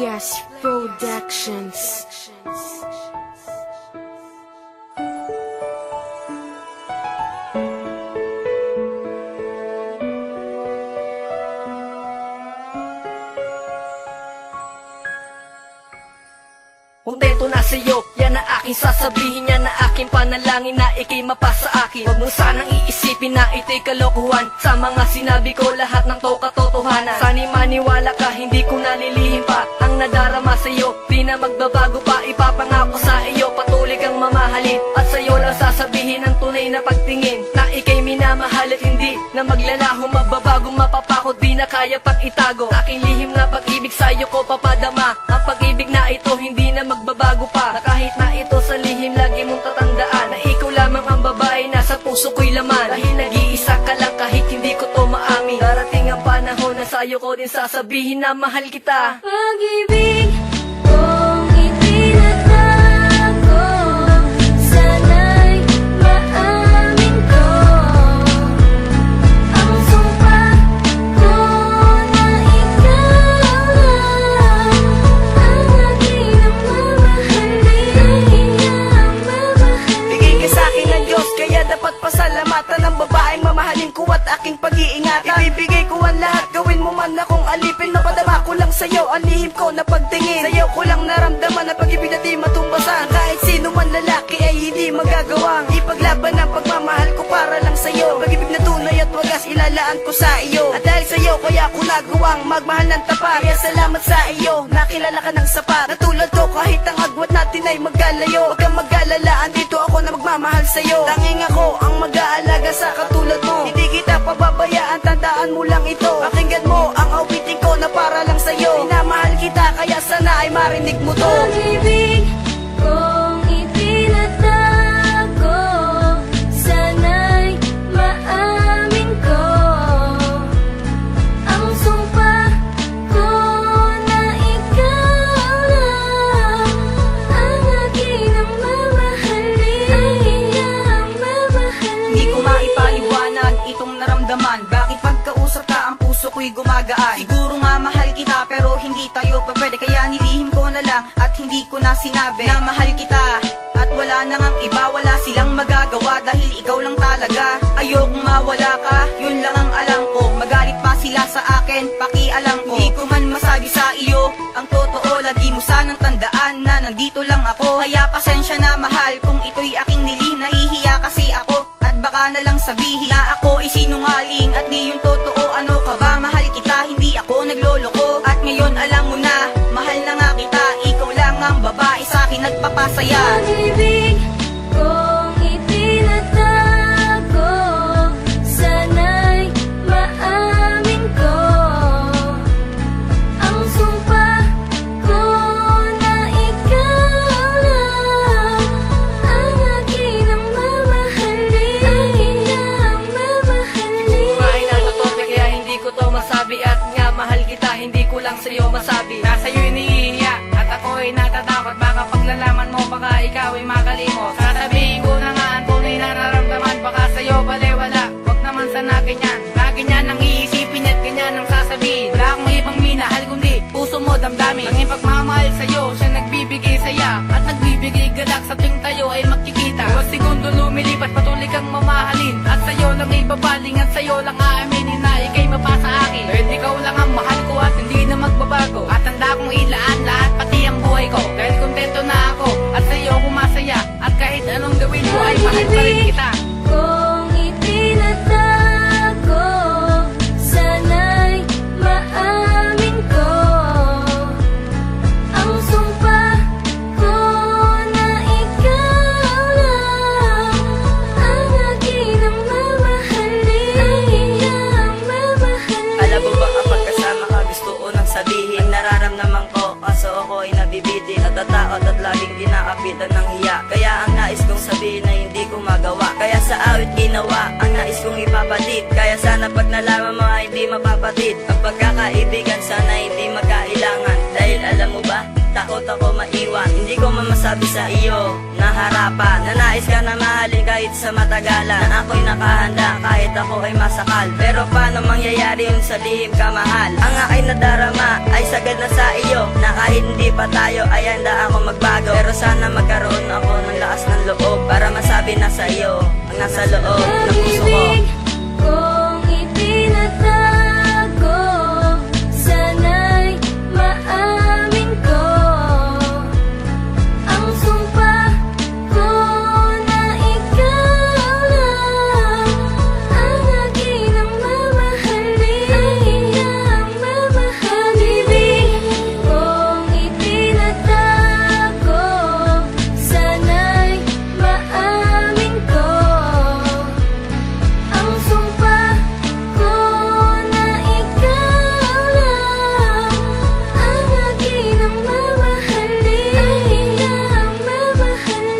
Playas Productions. Kontento na sa'yo, yan ang aking sasabihin. Yan ang aking panalangin na ikay mapasa akin. Huwag mo sanang iisipin na ito'y kalokohan. Sa mga sinabi ko lahat ng to katotohanan. Sana'y maniwala ka, hindi ko nalilihim pa ang nadarama sa'yo. Di na magbabago pa, ipapangako sa iyo. Patuloy kang mamahalin at sa'yo lang sasabihin ang tunay na pagtingin. Na ikay minamahal at hindi na maglalaho. Magbabagong mapapako, di na kaya pang itago. Aking lihim na pag-ibig sa'yo ko papadama. Ang pag-ibig na ito hindi na magbabago pa. Na kahit na ito sa lihim lagi mong tatandaan na ikaw lamang ang babae na sa puso ko'y laman. Dahil nag-iisa ka lang kahit hindi ko to maamin. Darating ang panahon na sa'yo ko din sasabihin na mahal kita. Pag-ibig kong itinatago, sana'y maamin ko. Ang sumpa ko na ikaw lang ang aking mamahalin. Bigay ka sa'kin ng Diyos, kaya dapat pasalamatan ang babaeng mamahalin ko at aking pag-iingatan. Ibibigay ko ang lahat, gawin mo man akong alipin. Napadama ko lang sa'yo, ang lihim ko na pagtingin. Sa'yo ko lang naramdaman ang pag-ibig na di matumbasan. Kahit sino man lalaki ay hindi magagawang ipaglaban ang pagmamahal ko para lang sa'yo. Pag-ibig na tunay at wagas ilalaan ko sa iyo. At dahil sa'yo kaya ko nagawang magmahal ng tapat. Kaya salamat sa iyo, nakilala ka ng sapat. Na tulad ko kahit ang agwat natin ay magkalayo. Huwag kang mag-alala, andito ako na magmamahal sa'yo. Tanging ako ang mag-aalaga sa katulad mo. Hindi kita pababayaan, tandaan mo lang ito. Pakinggan mo ang awitin ko na para lang sa'yo. Minamahal kita kaya sana ay marinig mo to. Pag-ibig kong itinatago, sana'y maamin ko. Ang sumpa ko na ikaw lang ang aking mamahalin. Hindi ko maipaliwanag itong naramdaman. Bakit pagkausap ka ang puso ko'y gumagaan? Siguro nga mahal kita pero hindi tayo pa pwede. Kaya nilihim ko na lang at hindi ko na sinabi na mahal kita. At wala nang ang iba, wala silang magagawa dahil ikaw lang talaga. Ayokong mawala ka, yun lang ang alam ko. Magalit pa sila sa akin, pakialam ko. Hindi ko man masabi sa iyo ang totoo. Lagi mo sanang tandaan na nandito lang ako. Kaya pasensya na mahal kung ito'y aking nilihim. Nahihiya kasi ako at baka na lang sabihin na ako ay sinungaling at di yung totoo. Ano ka ba? Mahal kita, hindi ako nagloloko. At ngayon alam mo na, mahal na nga kita. Ikaw lang ang babae sa'kin nagpapasaya. Pag-ibig kong itinatago, sana'y maamin ko. Ang sumpa ko na ikaw lang ang aking mamahalin. Kumain na sa topic kaya hindi ko to masabi. At nga mahal kita, hindi ko lang sa'yo masabi. Nasa iyo iniihiya at ako ay natatakot. Baka paglalaman mo, baka ikaw ay makalimot. Sasabihin ko na nga ang tunay na nararamdaman. Baka sa'yo baliwala, wag naman sana ganyan. Lagi niyan ang iisipin at ganyan ang sasabihin. Wala akong ibang minahal kundi puso mo damdamin. Ang ipagmamahal sa'yo, siya nagbibigay saya at nagbibigay galak sa tuwing tayo ay magkikita. Bawat segundo lumilipat, patuloy kang mamahalin. At sa'yo lang ibabaling at sa'yo lang aaminin na ikay mapasa akin. Dahil ikaw lang ang mahal ko at hindi na magbabago. At handa kong ilaan lahat pati ang buhay ko. Dahil kontento na ako at sa'yo kumasaya. At kahit anong gawin mo ay mahal pa rin kita. Kung itinatago, sana'y maamin ko. Ang sumpa ko na ikaw lang ang aking mamahalin. Alam mo ba kapag kasama ka gusto ko nang sabihin nararamdaman ko kaso ako ay nabibiti at tatakot at laging kinakapitan ng hiya. Kaya ang nais kong sabihin na hindi ko magawa. Kaya sa awit ginawa ang nais kong ipapatid. Kaya sana pag nalaman mo ay hindi mapapatid. Ang pagkakaibigan sana hindi magkailangan. Dahil alam mo ba, takot ako maiwan. Hindi ko mamasabi sa iyo na harapan na nais ka na mahalin kahit sa matagalan. Na ako'y nakahanda kahit ako ay masakal. Pero paano mangyayari yun sa lihim kamahal? Ang aking nadarama ay sagad na sa iyo, na kahit hindi pa tayo ay handa ako magbago. Pero sana magkaroon ako ng lakas ng loob para masabi na sa iyo ang nasa loob ng puso ko. Pag-ibig kong itinatago, sana'y maamin ko. Ang sumpa ko na ikaw lang ang aking ang mamahalin. Pag-ibig kong itinatago, sana'y maamin ko. Ang sumpa ko na ikaw lang ang aking ang mamahalin. Ang mamahalin.